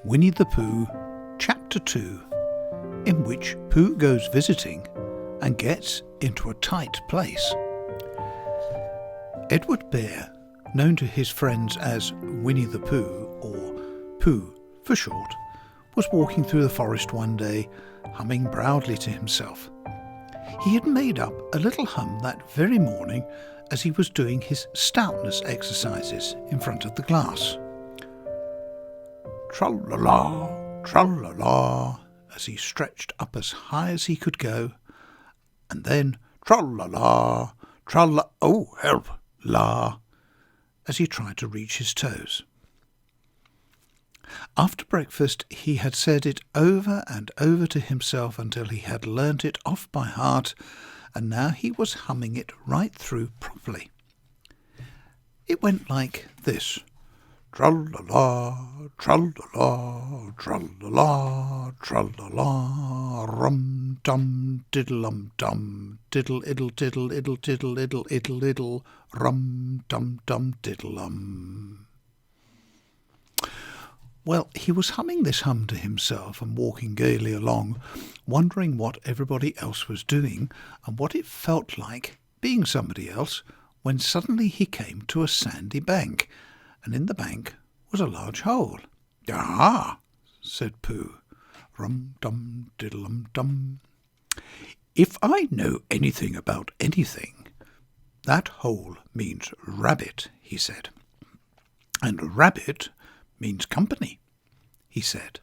Winnie the Pooh, Chapter 2, in which Pooh goes visiting and gets into a tight place. Edward Bear, known to his friends as Winnie the Pooh, or Pooh for short, was walking through the forest one day, humming proudly to himself. He had made up a little hum that very morning as he was doing his stoutness exercises in front of the glass. Tra-la-la, tra-la-la, as he stretched up as high as he could go, and then tra-la-la, tra-la, oh, help, la, as he tried to reach his toes. After breakfast he had said it over and over to himself until he had learnt it off by heart, and now he was humming it right through properly. It went like this: tra-la-la, tra-la-la, tra-la-la, tra-la-la, rum-dum, diddle-um-dum, diddle-iddle-diddle-iddle-diddle-iddle-iddle, rum-dum-dum, diddle-um. Well, he was humming this hum to himself and walking gaily along, wondering what everybody else was doing and what it felt like being somebody else, when suddenly he came to a sandy bank, and in the bank was a large hole. "Ah!" said Pooh. Rum-dum, diddle-um-dum. "If I know anything about anything, that hole means rabbit," he said. "And rabbit means company," he said.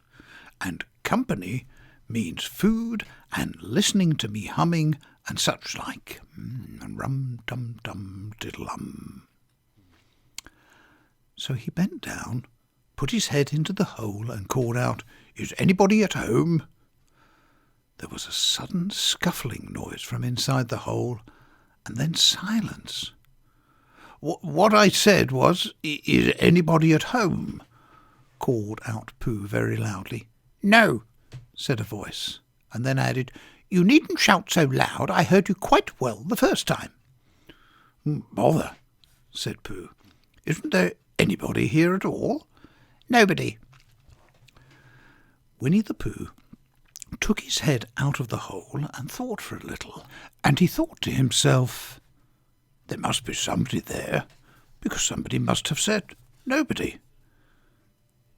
"And company means food and listening to me humming and such like. Rum-dum-dum, diddle-um." So he bent down, put his head into the hole and called out, "Is anybody at home?" There was a sudden scuffling noise from inside the hole, and then silence. "What I said was, is anybody at home?" called out Pooh very loudly. "No," said a voice, and then added, "You needn't shout so loud. I heard you quite well the first time." "Bother," said Pooh. "Isn't there anybody here at all?" "Nobody." Winnie the Pooh took his head out of the hole and thought for a little, and he thought to himself, "There must be somebody there, because somebody must have said nobody."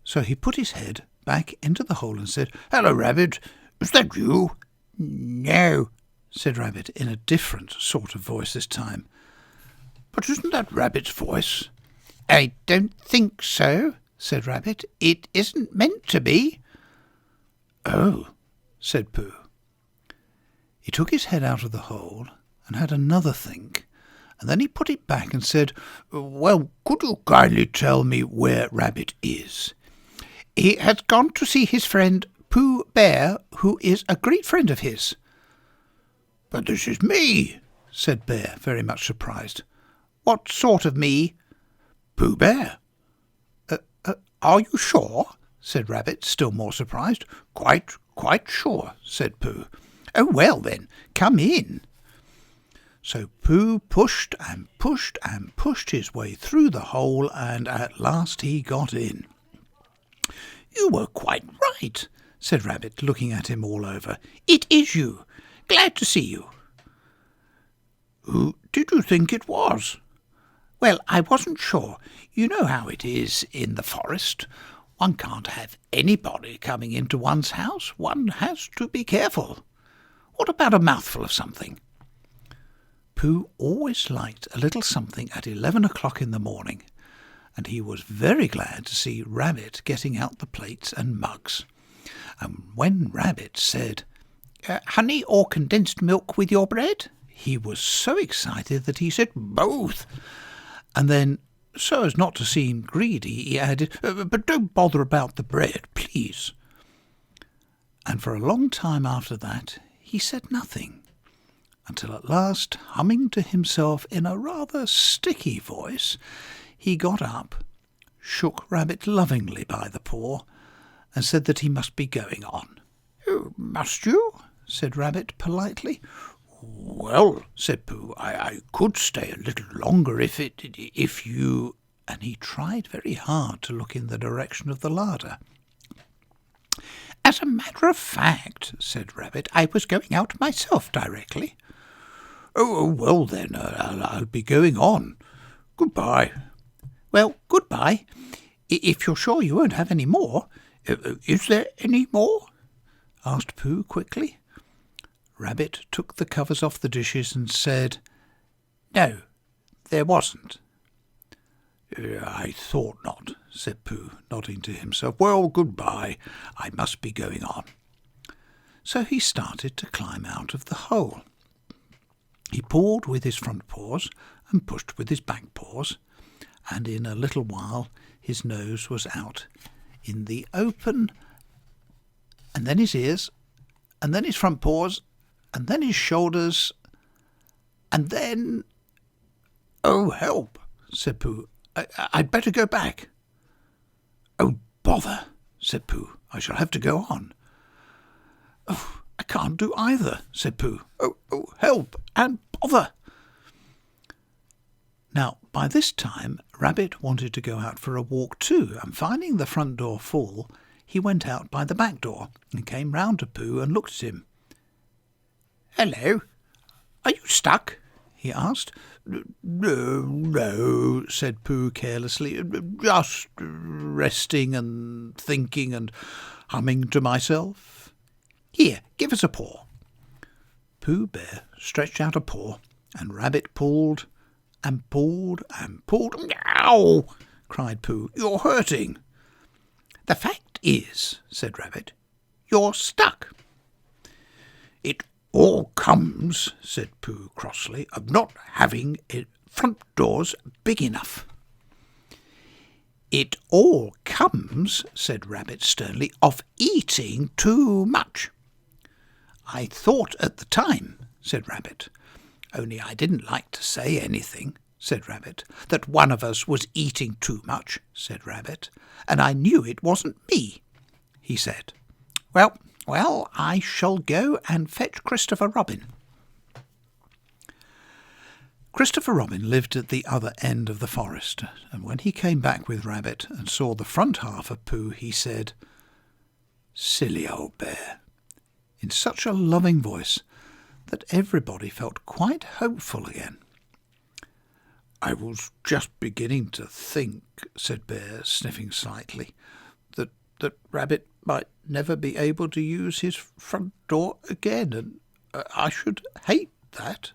So he put his head back into the hole and said, "Hello, Rabbit, is that you?" "No," said Rabbit in a different sort of voice this time. "But isn't that Rabbit's voice?" "I don't think so," said Rabbit. "It isn't meant to be." "Oh," said Pooh. He took his head out of the hole and had another think, and then he put it back and said, "Well, could you kindly tell me where Rabbit is?" "He has gone to see his friend Pooh Bear, who is a great friend of his." "But this is me," said Bear, very much surprised. "What sort of me?" "Pooh Bear." Are you sure?" said Rabbit, still more surprised. Quite sure," said Pooh. "Oh, well then, come in." So Pooh pushed and pushed and pushed his way through the hole, and at last he got in. "You were quite right," said Rabbit, looking at him all over. "It is you. Glad to see you." "Who did you think it was?" "Well, I wasn't sure. You know how it is in the forest. One can't have anybody coming into one's house. One has to be careful. What about a mouthful of something?" Pooh always liked a little something at 11 o'clock in the morning, and he was very glad to see Rabbit getting out the plates and mugs. And when Rabbit said, "Honey or condensed milk with your bread?" he was so excited that he said, "Both." And then, so as not to seem greedy, he added, "But don't bother about the bread, please." And for a long time after that he said nothing, until at last, humming to himself in a rather sticky voice, he got up, shook Rabbit lovingly by the paw, and said that he must be going on. "Oh, must you?" said Rabbit politely. "Well," said Pooh, I could stay a little longer if you—" and he tried very hard to look in the direction of the larder. "As a matter of fact," said Rabbit, "I was going out myself directly." "Oh, well then, I'll be going on. Goodbye." "Well, goodbye. If you're sure you won't have any more." "Is there any more?" asked Pooh quickly. Rabbit took the covers off the dishes and said, "No, there wasn't." "I thought not," said Pooh, nodding to himself. "Well, goodbye. I must be going on." So he started to climb out of the hole. He pawed with his front paws and pushed with his back paws, and in a little while his nose was out in the open, and then his ears, and then his front paws, and then his shoulders, and then— "Oh, help!" said Pooh. I'd better go back." "Oh, bother," said Pooh. "I shall have to go on." "Oh, I can't do either," said Pooh. Oh, help and bother." Now, by this time, Rabbit wanted to go out for a walk too, and finding the front door full, he went out by the back door and came round to Pooh and looked at him. "Hello, are you stuck?" he asked. No, said Pooh carelessly. "Just resting and thinking and humming to myself." "Here, give us a paw." Pooh Bear stretched out a paw, and Rabbit pulled and pulled and pulled. "Ow!" cried Pooh. "You're hurting." "The fact is," said Rabbit, "you're stuck." "It all comes," said Pooh crossly, "of not having front doors big enough." "It all comes," said Rabbit sternly, "of eating too much." "I thought at the time," said Rabbit, "only I didn't like to say anything," said Rabbit. "That one of us was eating too much," said Rabbit, "and I knew it wasn't me," he said. Well, I shall go and fetch Christopher Robin." Christopher Robin lived at the other end of the forest, and when he came back with Rabbit and saw the front half of Pooh, he said, "Silly old bear," in such a loving voice that everybody felt quite hopeful again. "I was just beginning to think," said Bear, sniffing slightly, that Rabbit might never be able to use his front door again, and I should hate that,"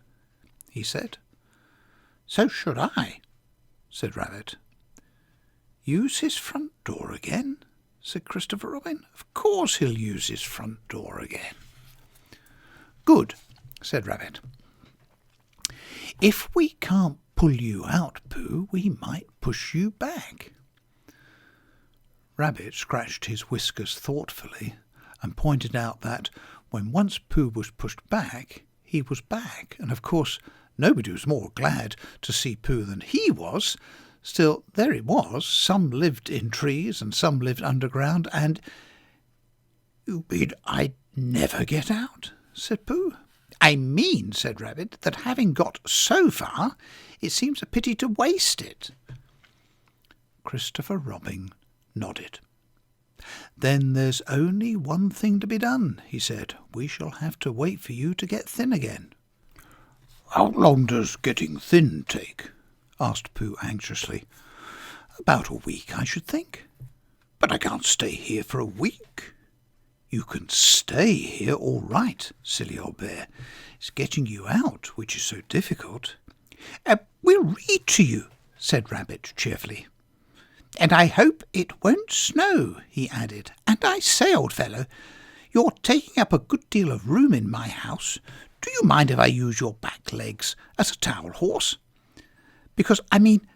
he said. "So should I," said Rabbit. "Use his front door again?" said Christopher Robin. "Of course he'll use his front door again." "Good," said Rabbit. "If we can't pull you out, Pooh, we might push you back." Rabbit scratched his whiskers thoughtfully and pointed out that when once Pooh was pushed back, he was back, and of course nobody was more glad to see Pooh than he was. Still, there it was. Some lived in trees and some lived underground, and— "You mean I'd never get out?" said Pooh. "I mean," said Rabbit, "that having got so far, it seems a pity to waste it." Christopher Robin nodded. "Then there's only one thing to be done," he said. "We shall have to wait for you to get thin again." "How long does getting thin take?" asked Pooh anxiously. "About a week, I should think." "But I can't stay here for a week." "You can stay here all right, silly old bear. It's getting you out which is so difficult." "We'll read to you," said Rabbit cheerfully. "And I hope it won't snow," he added. "And I say, old fellow, you're taking up a good deal of room in my house. Do you mind if I use your back legs as a towel horse? Because, I mean,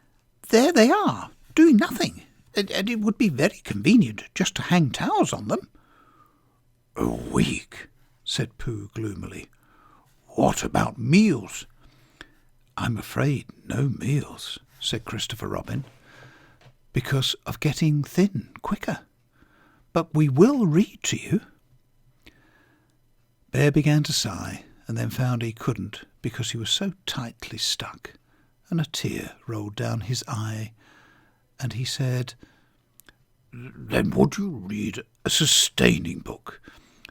there they are, doing nothing, and it would be very convenient just to hang towels on them." "A week," said Pooh gloomily. "What about meals?" "I'm afraid no meals," said Christopher Robin, "because of getting thin quicker. But we will read to you." Bear began to sigh, and then found he couldn't because he was so tightly stuck, and a tear rolled down his eye, and he said, Then would you read a sustaining book,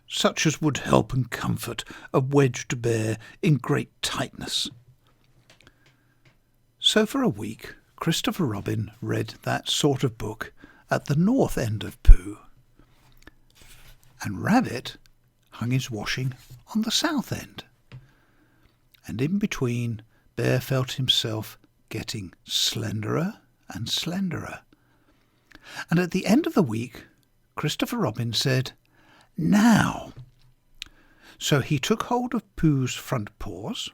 such as would help and comfort a wedged bear in great tightness? So for a week Christopher Robin read that sort of book at the north end of Pooh, and Rabbit hung his washing on the south end. And in between, Bear felt himself getting slenderer and slenderer. And at the end of the week, Christopher Robin said, "Now." So he took hold of Pooh's front paws,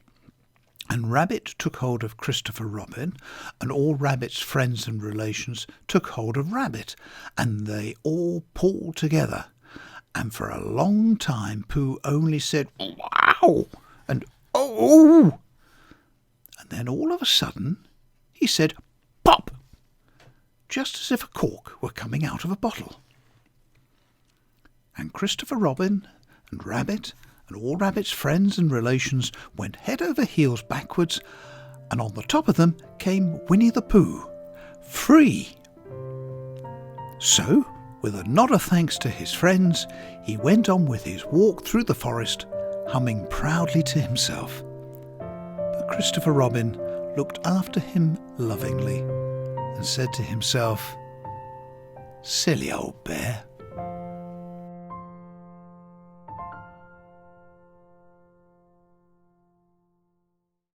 and Rabbit took hold of Christopher Robin, and all Rabbit's friends and relations took hold of Rabbit, and they all pulled together. And for a long time Pooh only said, "Wow!" and "Oh!" And then all of a sudden he said, "Pop!" just as if a cork were coming out of a bottle. And Christopher Robin and Rabbit and all Rabbit's friends and relations went head over heels backwards, and on the top of them came Winnie the Pooh, free. So, with a nod of thanks to his friends, he went on with his walk through the forest, humming proudly to himself. But Christopher Robin looked after him lovingly and said to himself, "Silly old bear."